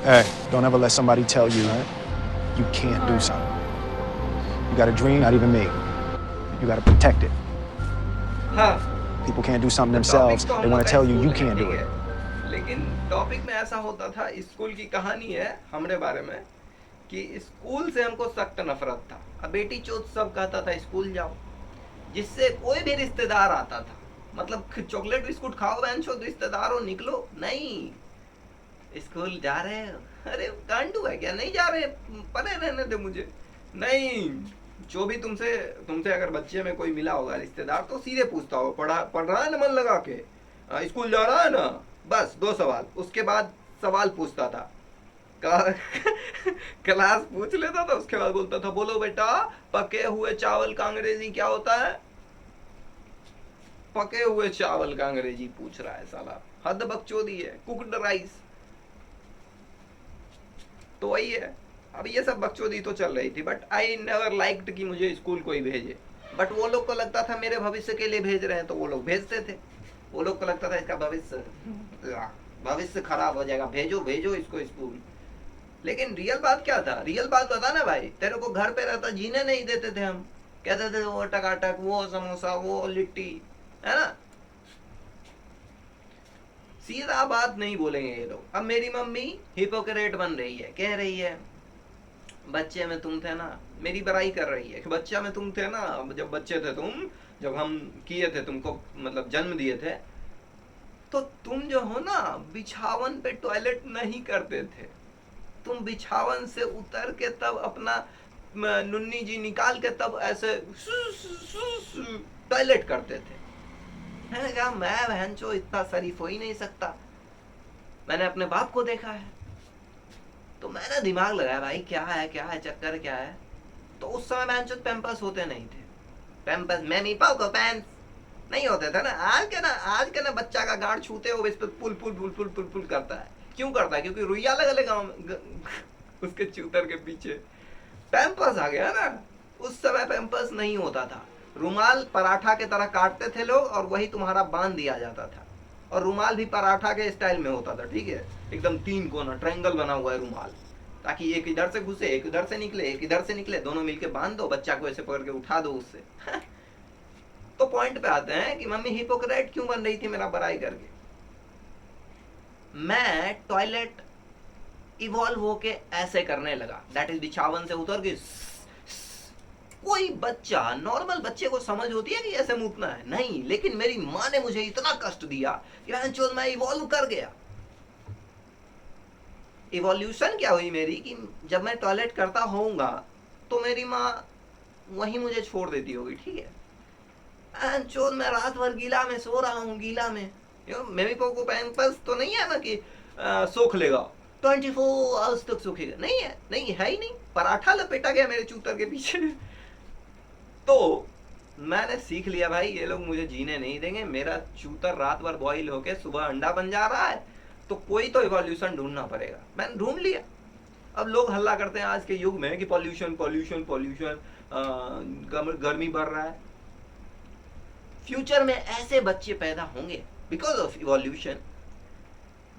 Hey, don't ever let somebody tell you you can't do something. You got a dream, not even me. You got to protect it. हाँ, People can't do something तो topic themselves. तो They हम want लोग to का tell you school you है, can't ठीक do it. है। लेकिन टॉपिक में ऐसा होता था, स्कूल की कहानी है हमारे बारे में कि स्कूल से हमको सख्त नफरत था। अब बेटी चोद सब कहता था स्कूल जाओ, जिससे कोई भी रिश्तेदार आता था, मतलब चॉकलेट बिस्कुट खाओ बहन चोद, रिश्तेदार हो निकलो नहीं, स्कूल जा रहे हो, अरे गांडू है क्या, नहीं जा रहे, परे रहने दे मुझे, नहीं। जो भी तुमसे तुमसे अगर बच्चे में कोई मिला होगा रिश्तेदार तो सीधे पूछता हो, पढ़ रहा है ना मन लगा के, स्कूल जा रहा है ना, बस दो सवाल, उसके बाद सवाल पूछता था। क्लास पूछ लेता था, उसके बाद बोलता था बोलो बेटा पके हुए चावल का अंग्रेजी क्या होता है। पके हुए चावल का अंग्रेजी पूछ रहा है साला, हद बकचोदी है, कुकड राइस। तो वही है। अब ये सब बकचोदी तो चल रही थी, बट आई नेवर लाइक्ड कि मुझे स्कूल कोई भेजे। बट वो लोग को लगता था मेरे भविष्य के लिए भेज रहे हैं, तो वो लोग भेजते थे। वो लोग को लगता था इसका भविष्य भविष्य खराब हो जाएगा, भेजो भेजो इसको स्कूल। लेकिन रियल बात क्या था, रियल बात बता ना भाई, तेरे को घर पे रहता जीने नहीं देते थे हम, कहते थे वो टकाटक, वो समोसा, वो लिट्टी, है ना। सीधा बात नहीं बोलेंगे ये लोग। अब मेरी मम्मी हिपोक्रेट बन रही है, कह रही है बच्चे में तुम थे ना, मेरी बड़ाई कर रही है कि बच्चा में तुम थे ना, जब बच्चे थे तुम, जब हम किए थे तुमको, मतलब जन्म दिए थे, तो तुम जो हो ना बिछावन पे टॉयलेट नहीं करते थे, तुम बिछावन से उतर के तब अपना नुन्नी जी निकाल के तब ऐसे टॉयलेट करते थे। मैंने कहा मैं बहन चो इतना शरीफ हो ही नहीं सकता, मैंने अपने बाप को देखा है। तो मैंने दिमाग लगाया भाई क्या है चक्कर क्या है। तो उस समय बहन पैम्पर्स होते नहीं थे, पैम्पर्स मैमी पाओ को पैंट्स नहीं होते थे ना। आज के ना बच्चा का गांड छूते हो इस पर पुल पुल पुल पुल पुल पुल करता है। क्यों करता है, क्योंकि रुइया लगे गाँव उसके चूतर के पीछे पैम्पर्स आ गया ना। उस समय पैम्पर्स नहीं होता था, रुमाल पराठा के तरह काटते थे लोग और वही तुम्हारा बांध दिया जाता था। और रुमाल भी पराठा के स्टाइल में होता था, ठीक है, एकदम तीन कोना ट्रायंगल बना हुआ है रुमाल, ताकि एक इधर से घुसे, एक इधर से निकले, एक इधर से निकले, दोनों मिलके बांध दो, बच्चा को ऐसे पकड़ के उठा दो उससे। तो पॉइंट पे आते हैं कि मम्मी हिपोक्रेट क्यों बन रही थी मेरा बड़ाई करके। मैं टॉयलेट इवॉल्व होके ऐसे करने लगा, दैट इज बिछावन से उतर के। कोई बच्चा, नॉर्मल बच्चे को समझ होती है कि ऐसे मुतना है, नहीं, लेकिन मेरी माँ ने मुझे इतना कष्ट दिया कि मैं इवॉल्व कर गया। इवोल्यूशन क्या हुई मेरी कि जब मैं टॉयलेट करता होऊंगा तो मेरी माँ वहीं मुझे छोड़ देती होगी, ठीक है। चोर मैं रात भर गीला में सो रहा हूँ, गीला में, मेरे को पैम्पर्स तो नहीं है ना कि सोख लेगा 24 आवर्स तक सूखेगा, नहीं है, नहीं है ही नहीं, पराठा लपेटा गया मेरे चूतर के पीछे। तो मैंने सीख लिया भाई ये लोग मुझे जीने नहीं देंगे, मेरा चूतर रात भर बॉईल होके सुबह अंडा बन जा रहा है, तो कोई तो इवोल्यूशन ढूंढना पड़ेगा। मैंने ढूंढ लिया। अब लोग हल्ला करते हैं आज के युग में कि पॉल्यूशन पॉल्यूशन पॉल्यूशन, गर्मी बढ़ रहा है। फ्यूचर में ऐसे बच्चे पैदा होंगे बिकॉज ऑफ इवोल्यूशन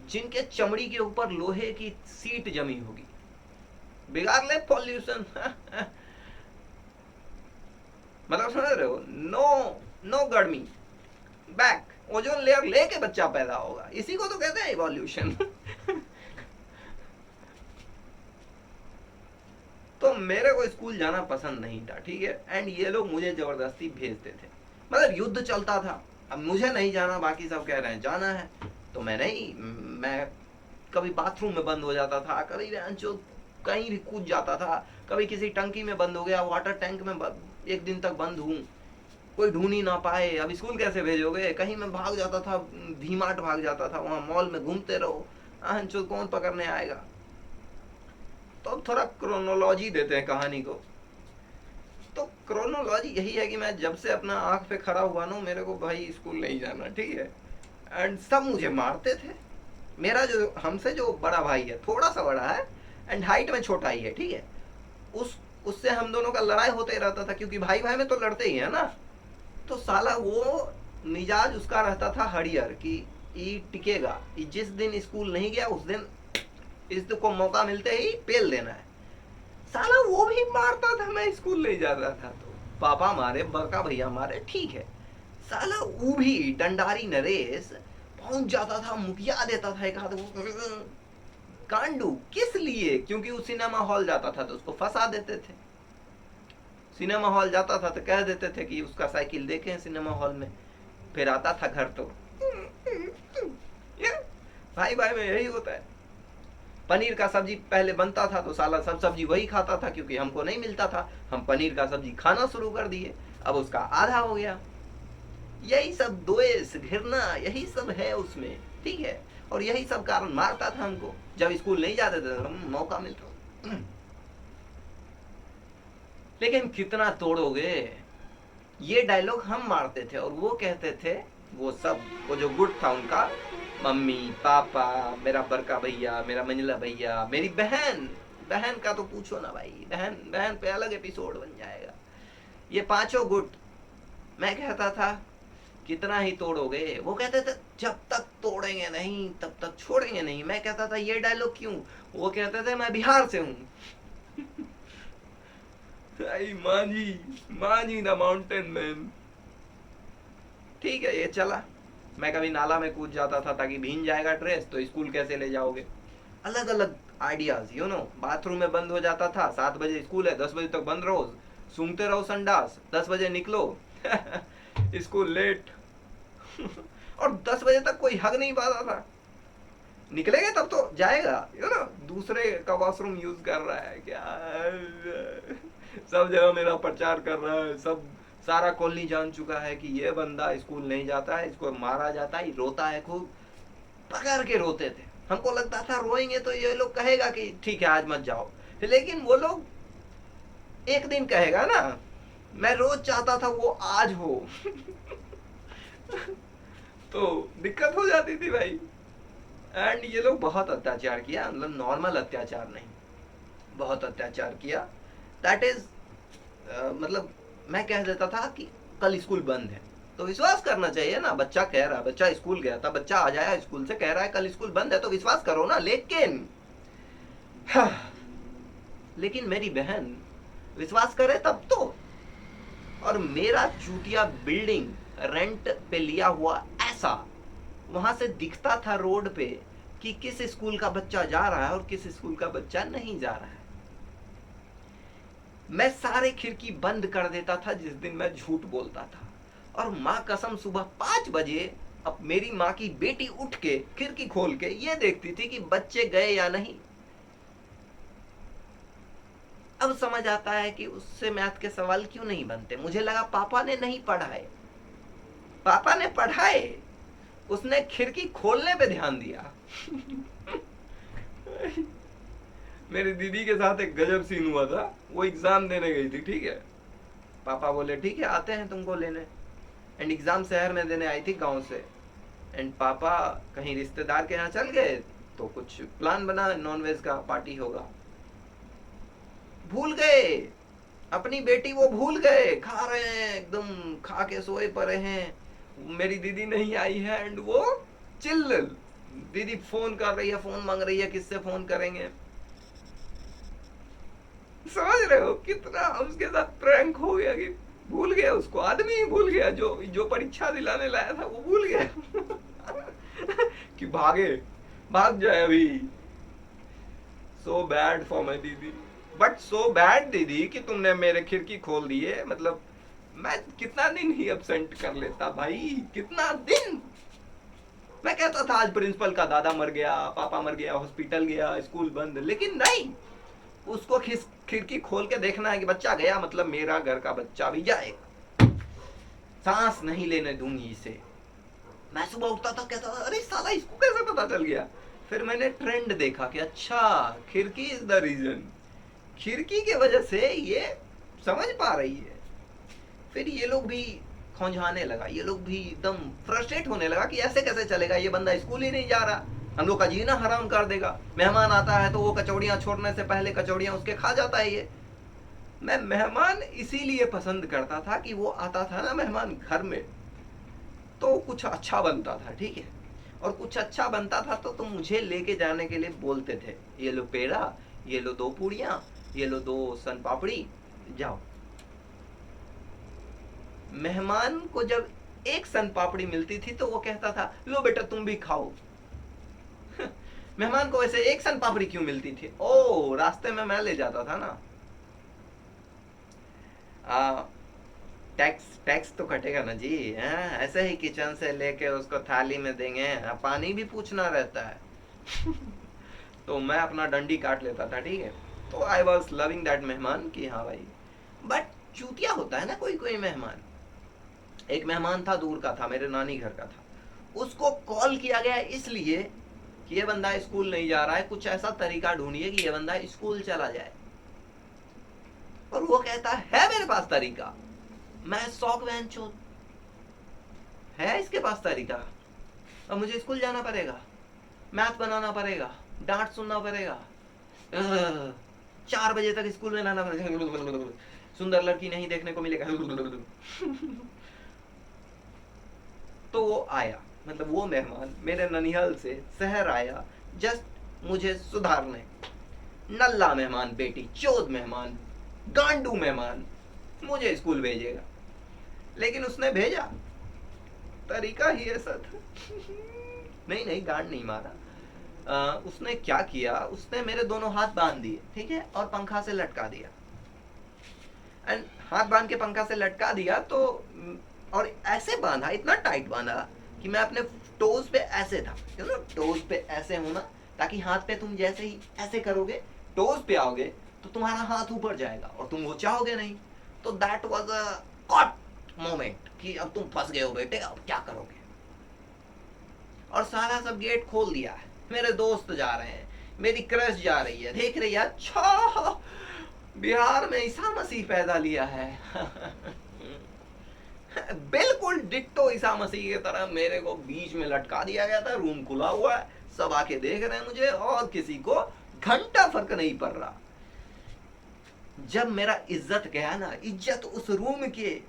जिनके चमड़ी के ऊपर लोहे की सीट जमी होगी, बिगाड़ ले पॉल्यूशन। मतलब समझ रहे हो, नो नो गर्मी, बैक ओजोन लेयर लेके बच्चा पैदा होगा, इसी को तो कहते हैं इवोल्यूशन। तो मेरे को स्कूल जाना पसंद नहीं था, ठीक है, एंड ये लोग मुझे जबरदस्ती भेजते थे, मतलब युद्ध चलता था। अब मुझे नहीं जाना, बाकी सब कह रहे हैं जाना है, तो मैं नहीं, मैं कभी बाथरूम में बंद हो जाता था, कभी जो कहीं भी कूद जाता था, कभी किसी टंकी में बंद हो गया, वाटर टैंक में एक दिन तक बंद हूँ, कोई ढूंढ ही ना पाए। अब स्कूल कैसे भेजोगे, कहीं मैं भाग जाता था, वी मार्ट भाग जाता था, वहाँ मॉल में घूमते रहो, जो कौन पकड़ने आएगा। तो अब थोड़ा क्रोनोलॉजी देते हैं कहानी को। तो क्रोनोलॉजी यही है कि मैं जब से अपना आंख पे खड़ा हुआ ना, मेरे को भाई स्कूल नहीं जाना, ठीक है, एंड सब मुझे मारते थे। मेरा जो हमसे जो बड़ा भाई है, थोड़ा सा बड़ा है एंड हाइट में छोटा ही है, ठीक है, उस उससे हम दोनों का लड़ाई होते ही रहता था, क्योंकि भाई भाई में तो लड़ते ही है ना। तो साला वो मिजाज उसका रहता था हरियर कि ये टिकेगा, जिस दिन स्कूल नहीं गया उस दिन इसको मौका मिलते ही पेल देना है। साला वो भी मारता था, मैं स्कूल नहीं जाता था तो पापा मारे, बड़का भैया मारे, ठीक है। साला वो भी डंडारी नरेश पहुंच जाता था, मुखिया देता था एक आध कांडू। किस लिए? क्योंकि वो सिनेमा हॉल जाता था तो उसको फंसा देते थे। सिनेमा हॉल जाता था तो कह देते थे कि उसका साइकिल देखें सिनेमा हॉल में, फिर आता था घर तो भाई भाई में यही होता है। पनीर का सब्जी पहले बनता था तो साला सब सब्जी वही खाता था, क्योंकि हमको नहीं मिलता था, हम पनीर का सब्जी खाना शुरू कर दिए, अब उसका आधा हो गया। यही सब द्वेष घृणा यही सब है उसमें, ठीक है। और यही सब कारण मारता था हमको जब स्कूल नहीं जाते थे, मौका मिलता। लेकिन कितना तोड़ोगे, ये डायलॉग हम मारते थे और वो कहते थे, वो सब वो जो गुट था उनका, मम्मी पापा, मेरा बड़का भैया, मेरा मंझला भैया, मेरी बहन, बहन का तो पूछो ना भाई, बहन बहन पे अलग एपिसोड बन जाएगा। ये पांचों गुट, मैं कहता था कितना ही तोड़ोगे, वो कहते थे जब तक तोड़ेंगे नहीं तब तक छोड़ेंगे नहीं। मैं कहता था ये डायलॉग क्यों? वो कहते थे मैं बिहार से हूँ Manjhi, Manjhi the mountain man. ठीक है, ये चला। मैं कभी नाला में कूद जाता था ताकि भीग जाएगा ड्रेस, तो स्कूल कैसे ले जाओगे, अलग अलग आइडियाज, यू नो। बाथरूम में बंद हो जाता था, 7 बजे स्कूल है, 10 बजे तक बंद रहो, सूंघते रहो संडास, 10 बजे निकलो स्कूल लेट और 10 बजे तक कोई हग नहीं पाता था। निकलेंगे तब तो जाएगा, यू नो, दूसरे का वॉशरूम यूज कर रहा है क्या, सब जगह मेरा प्रचार कर रहा है, सब सारा कॉलोनी जान चुका है कि ये बंदा स्कूल नहीं जाता है, इसको मारा जाता है, रोता है खूब। पकड़ के रोते थे, हमको लगता था रोएंगे तो ये लोग कहेगा कि ठीक है आज मत जाओ, लेकिन वो लोग एक दिन कहेगा ना। मैं रोज चाहता था वो आज हो तो दिक्कत हो जाती थी भाई। एंड ये लोग बहुत अत्याचार किया, मतलब नॉर्मल अत्याचार नहीं, बहुत अत्याचार किया। दैट इज मतलब मैं कह देता था कि कल स्कूल बंद है तो विश्वास करना चाहिए ना, बच्चा कह रहा है, बच्चा स्कूल गया था, बच्चा आ जाया स्कूल से, कह रहा है कल स्कूल बंद है तो विश्वास करो ना। लेकिन मेरी बहन विश्वास करे तब तो। और मेरा चूतिया बिल्डिंग रेंट पे लिया हुआ ऐसा, वहां से दिखता था रोड पे कि किस स्कूल का बच्चा जा रहा है और किस स्कूल का बच्चा नहीं जा रहा है। मैं सारे खिड़की बंद कर देता था जिस दिन मैं झूठ बोलता था, और माँ कसम सुबह 5 बजे अब मेरी माँ की बेटी उठ के खिड़की खोल के ये देखती थी कि बच्चे गए या नहीं। अब समझ आता है कि उससे मैथ के सवाल क्यों नहीं बनते। मुझे लगा पापा ने नहीं पढ़ाए, पापा ने पढ़ाए, उसने खिड़की खोलने पे ध्यान दिया मेरी दीदी के साथ एक गजब सीन हुआ था, वो एग्जाम देने गई थी, ठीक है। पापा बोले ठीक है आते हैं तुमको लेने, एंड एग्जाम शहर में देने आई थी गांव से। एंड पापा कहीं रिश्तेदार के यहाँ चल गए तो कुछ प्लान बना, नॉनवेज का पार्टी होगा, भूल गए अपनी बेटी, वो भूल गए, खा रहे हैं एकदम, खा के सोए पड़े हैं, मेरी दीदी नहीं आई है। एंड वो चिल्ल, दीदी फोन कर रही है, फोन मांग रही है, किससे फोन करेंगे। समझ रहे हो कितना उसके साथ प्रैंक हो गया कि भूल गया उसको, आदमी ही भूल गया, जो परीक्षा दिलाने लाया था वो भूल गया कि भाग जाए अभी। सो बैड फॉर माई दीदी, बट सो बैड दीदी कि तुमने मेरे खिड़की खोल दिए। मतलब मैं कितना दिन ही एब्सेंट कर लेता भाई, कितना दिन। मैं कहता था आज प्रिंसिपल का दादा मर गया, पापा मर गया, हॉस्पिटल गया, स्कूल बंद, लेकिन नहीं, उसको खिड़की खोल के देखना है कि बच्चा गया, मतलब मेरा घर का बच्चा भी जाएगा, सांस नहीं लेने दूंगी इसे। मैं सुबह उठता था, कहता था अरे साला इसको कैसे पता चल गया। फिर मैंने ट्रेंड देखा कि अच्छा खिड़की इज द रीजन, खिड़की के वजह से ये समझ पा रही है। फिर ये लोग भी खौंझाने लगा, ये लोग भी एकदम फ्रस्ट्रेट होने लगा कि ऐसे कैसे चलेगा, ये बंदा स्कूल ही नहीं जा रहा, हम लोग का जीना हराम कर देगा। मेहमान आता है तो वो कचौड़ियाँ छोड़ने से पहले कचौड़ियाँ उसके खा जाता है ये। मैं मेहमान इसीलिए पसंद करता था कि वो आता था ना मेहमान घर में तो कुछ अच्छा बनता था, ठीक है। और कुछ अच्छा बनता था तो मुझे लेके जाने के लिए बोलते थे, ये लो पेड़ा, ये लो 2 पूड़ियाँ, ये लो 2 सन पापड़ी, जाओ। मेहमान को जब एक सन पापड़ी मिलती थी तो वो कहता था लो बेटा तुम भी खाओ। मेहमान को वैसे एक सन पापड़ी क्यों मिलती थी? ओ, रास्ते में मैं ले जाता था ना। टैक्स टैक्स तो कटेगा ना जी। ऐसे ही किचन से लेके उसको थाली में देंगे, पानी भी पूछना रहता है। तो मैं अपना डंडी काट लेता था, ठीक है। तो आई वॉज लविंग दैट मेहमान कि हाँ भाई, बट चूतिया होता है ना कोई कोई मेहमान। एक मेहमान था, दूर का था, मेरे नानी घर का था। उसको कॉल किया गया इसलिए कि ये बंदा स्कूल नहीं जा रहा है, कुछ ऐसा तरीका ढूंढिए कि ये बंदा स्कूल चला जाए। और वो कहता है मेरे पास तरीका। मैं शौक वहन चोत, है इसके पास तरीका। अब मुझे स्कूल जाना पड़ेगा, मैथ बनाना पड़ेगा, डांट सुनना पड़ेगा, 4 बजे तक स्कूल में रहना पड़ेगा, सुंदर लड़की नहीं देखने को मिलेगा। तो वो आया, मतलब वो मेहमान मेरे ननिहाल से शहर आया जस्ट मुझे सुधारने। नल्ला मेहमान, बेटी चोद मेहमान, गांडू मेहमान मुझे स्कूल भेजेगा। लेकिन उसने भेजा, तरीका ही ऐसा था। नहीं नहीं, गांड नहीं मारा। उसने क्या किया, उसने मेरे दोनों हाथ बांध दिए, ठीक है, और पंखा से लटका दिया। एंड हाथ बांध के पंखा से लटका दिया तो, और ऐसे बांधा, इतना टाइट बांधा कि मैं अपने टोज पे ऐसे था, यू नो, टोज पे ऐसे होना, ताकि हाथ पे तुम जैसे ही ऐसे करोगे, टोज पे आओगे तो तुम्हारा हाथ ऊपर जाएगा और तुम वो चाहोगे नहीं। तो that was a caught moment कि अब तुम फंस गए हो बेटे, अब क्या करोगे। और सारा सब गेट खोल दिया है, मेरे दोस्त जा रहे हैं, मेरी क्रश जा रही है, देख रही है, अच्छा बिहार में ईसा मसीह पैदा लिया है। बिल्कुल डिट्टो ईसा मसीह की तरह मेरे को बीच में लटका दिया गया था। रूम खुला हुआ है, सब आके देख रहे हैं मुझे, और किसी को घंटा फर्क नहीं पड़ रहा। जब मेरा इज्जत गया ना, इज्जत उस रूम के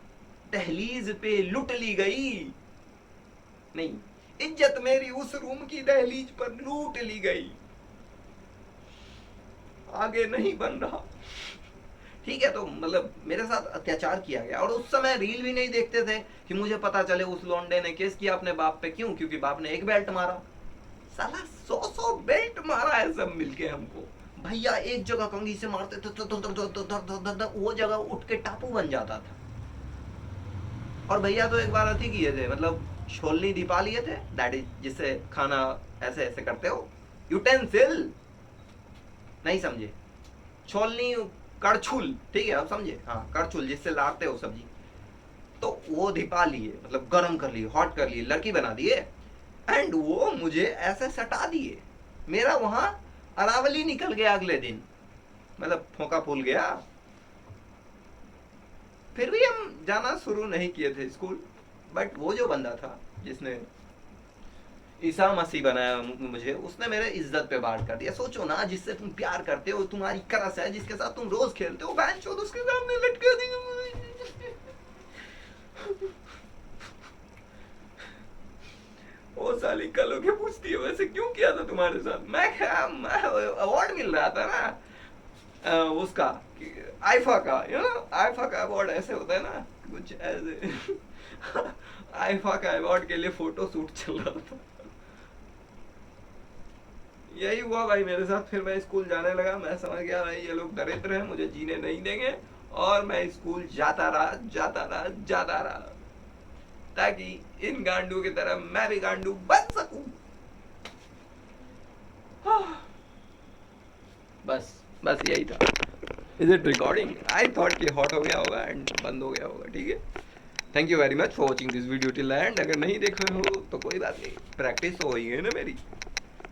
दहलीज पे लुट ली गई। नहीं, इज्जत मेरी उस रूम की दहलीज पर लूट ली गई, आगे नहीं बन रहा। ठीक है, तो मतलब मेरे साथ अत्याचार किया गया। और उस समय रील भी नहीं देखते थे कि मुझे पता चले उस लौंडे ने केस किया अपने बाप पे। क्यों? क्योंकि बाप ने एक बेल्ट मारा, साला 100 बेल्ट मारा है सब मिलके हमको। भैया एक जगह कंघी से मारते थे तो वो जगह उठ के टापू बन जाता था। और भैया तो एक बार अति किए थे, मतलब छोलनी दिपा लिए थे, दैट इज जिससे खाना ऐसे ऐसे करते हो, यूटेंसिल नहीं समझे, छोलनी कड़छुल, ठीक है आप समझे, हाँ कड़छुल जिससे लाते हो सब्जी। तो वो धिपा लिए, मतलब गर्म कर लिए, हॉट कर लिए, लड़की बना दिए, एंड वो मुझे ऐसे सटा दिए। मेरा वहां अरावली निकल गया अगले दिन, मतलब फोका फूल गया। फिर भी हम जाना शुरू नहीं किए थे स्कूल। बट वो जो बंदा था जिसने ईसा मसीह बनाया मुझे, उसने मेरे इज्जत पे बात कर दिया। सोचो ना, जिससे तुम प्यार करते हो, तुम्हारी क्रश है, जिसके साथ तुम रोज खेलते हो, बहन चोद उसके सामने लटका दी। वो साली कल होके पूछती है वैसे क्यों किया था तुम्हारे साथ। मैं अवार्ड मिल रहा था ना उसका, आईफा का, यू नो आईफा का अवार्ड ऐसे होता है ना, कुछ ऐसे। आईफा का अवार्ड के लिए फोटो शूट चल रहा था। यही हुआ भाई मेरे साथ। फिर मैं स्कूल जाने लगा, मैं समझ गया भाई ये लोग दरिद्र हैं, मुझे जीने नहीं देंगे। और मैं स्कूल जाता रहा ताकि इन गांडू की तरह मैं भी गांडू बन सकूं। बस यही था। Is it recording? I thought कि हॉट हो गया होगा एंड बंद हो गया होगा। ठीक है, thank you very much for watching this video till and. अगर नहीं देख रहे हो तो कोई बात नहीं, प्रैक्टिस तो हो ही है ना मेरी।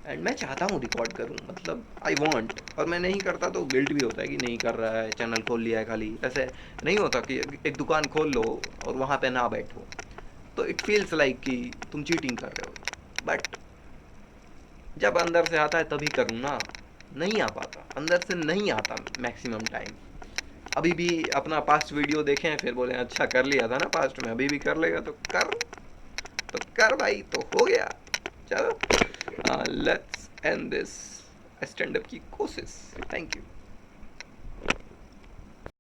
एंड मैं चाहता हूँ रिकॉर्ड करूँ, मतलब आई वॉन्ट। और मैं नहीं करता तो गिल्ट भी होता है कि नहीं कर रहा है, चैनल खोल लिया है खाली। ऐसे नहीं होता कि एक दुकान खोल लो और वहाँ पे ना बैठो, तो इट फील्स लाइक कि तुम चीटिंग कर रहे हो। बट जब अंदर से आता है तभी करूँ ना, नहीं आ पाता, अंदर से नहीं आता मैक्सिमम टाइम। अभी भी अपना पास्ट वीडियो देखें फिर बोले अच्छा कर लिया था ना पास्ट में, अभी भी कर लेगा तो कर भाई, तो हो गया। चलो let's end this stand up की कोशिश। Thank you.